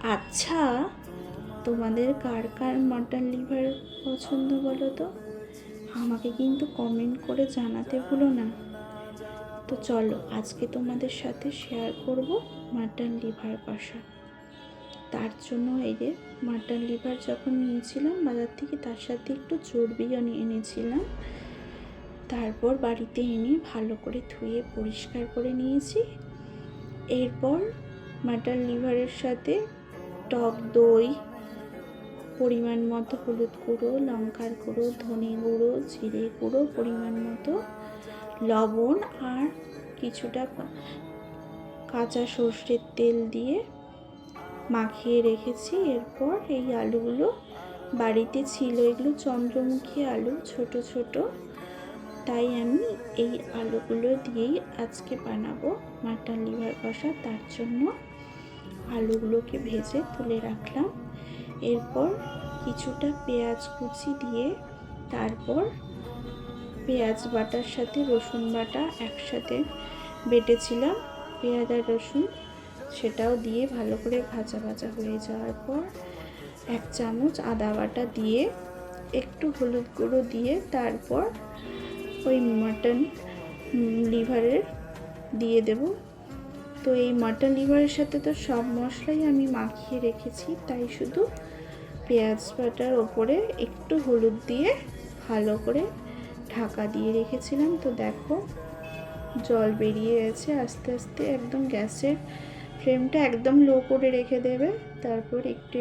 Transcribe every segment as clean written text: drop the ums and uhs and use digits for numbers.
আচ্ছা, তোমাদের কার কার mutton liver পছন্দ বলো তো? আমাকে কিন্তু কমেন্ট করে জানাতে ভুলো না। তো চলো আজকে তোমাদের সাথে শেয়ার করব মাটন লিভার কষা। তার জন্য এই যে মাটন লিভার যখন নিয়েছিলাম বাজার থেকে, তার সাথে একটু চর্বিও নিয়ে এনেছিলাম। তারপর বাড়িতে এনে ভালো করে ধুয়ে পরিষ্কার করে নিয়েছি। এরপর মাটন লিভারের সাথে টক দই, পরিমাণ মতো হলুদ গুঁড়ো, লঙ্কার গুঁড়ো, ধনে গুঁড়ো, জিরে গুঁড়ো, পরিমাণ মতো লবণ আর কিছুটা কাঁচা সর্ষের তেল দিয়ে মাখিয়ে রেখেছি। এরপর এই আলুগুলো বাড়িতে ছিল, এগুলো চন্দ্রমুখী আলু, ছোট ছোট, তাই আমি এই আলুগুলো দিয়েই আজকে বানাবো মাটন লিভার কষা। তার জন্য আলুগুলোকে ভেজে তুলে রাখলাম। এরপর কিছুটা পেঁয়াজ কুচি দিয়ে, তারপর পেঁয়াজ বাটার সাথে রসুন বাটা একসাথে বেটেছিলাম, পেঁয়াজ আর রসুন, সেটাও দিয়ে ভালো করে ভাজা ভাজা হয়ে যাওয়ার পর 1 চামচ আদা বাটা দিয়ে, একটু হলুদ গুঁড়ো দিয়ে, তারপর ওই মাটন লিভারের দিয়ে দেব। তো এই মাটন লিভারের সাথে তো সব মশলাই আমি মাখিয়ে রেখেছি, তাই শুধু পেঁয়াজ বাটার ওপরে একটু হলুদ দিয়ে ভালো করে ঢাকা দিয়ে রেখেছিলাম। তো দেখো জল বেরিয়ে গেছে আস্তে আস্তে, একদম গ্যাসের ফ্লেমটা একদম লো করে রেখে দেবে। তারপর একটু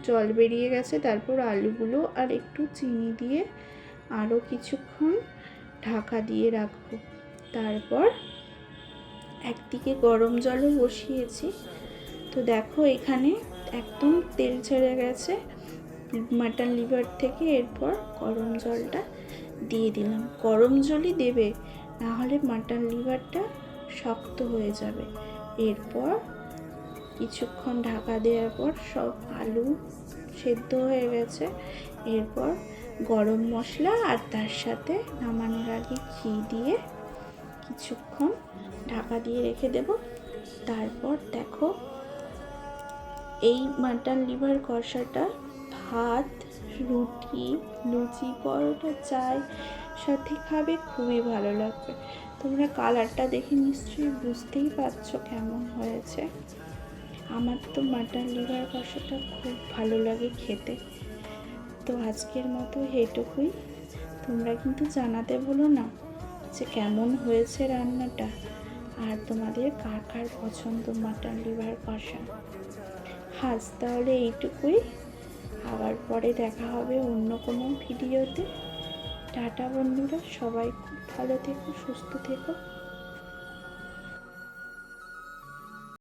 জল বেরিয়ে গেছে, তারপর আলুগুলো আর একটু চিনি দিয়ে আরও কিছুক্ষণ ঢাকা দিয়ে রাখবো। তারপর একদিকে গরম জলও বসিয়েছি। তো দেখো এখানে একদম তেল ছেড়ে গেছে মাটন লিভার থেকে। এরপর গরম জলটা দিয়ে দিলাম। গরম জলই দেবে, না হলে মাটন লিভারটা শক্ত হয়ে যাবে। এরপর কিছুক্ষণ ঢাকা দেওয়ার পর সব আলু সেদ্ধ হয়ে গেছে। এরপর গরম মশলা আর তার সাথে নামানোর আগে ঘি দিয়ে কিছুক্ষণ ঢাকা দিয়ে রেখে দেব। তারপর দেখো এই মাটন লিভার কষাটা ভাত, রুটি, লুচি, পরোটা, চায়ের সাথে খাবে, খুবই ভালো লাগবে। তোমরা কালারটা দেখে নিশ্চয়ই বুঝতেই পারছো কেমন হয়েছে। আমার তো মাটন লিভার কষাটা খুব ভালো লাগে খেতে। তো আজকের মতো এইটুকুই। তোমরা কিন্তু জানাতে ভুলো না যে কেমন হয়েছে রান্নাটা, আর তোমাদের কার কার পছন্দ মাটন লিভার কষা। আজ তাহলে এইটুকুই, আবার পরে দেখা হবে অন্য কোনো ভিডিওতে। টাটা বন্ধুরা, সবাই খুব ভালো থেকো, সুস্থ থেকো।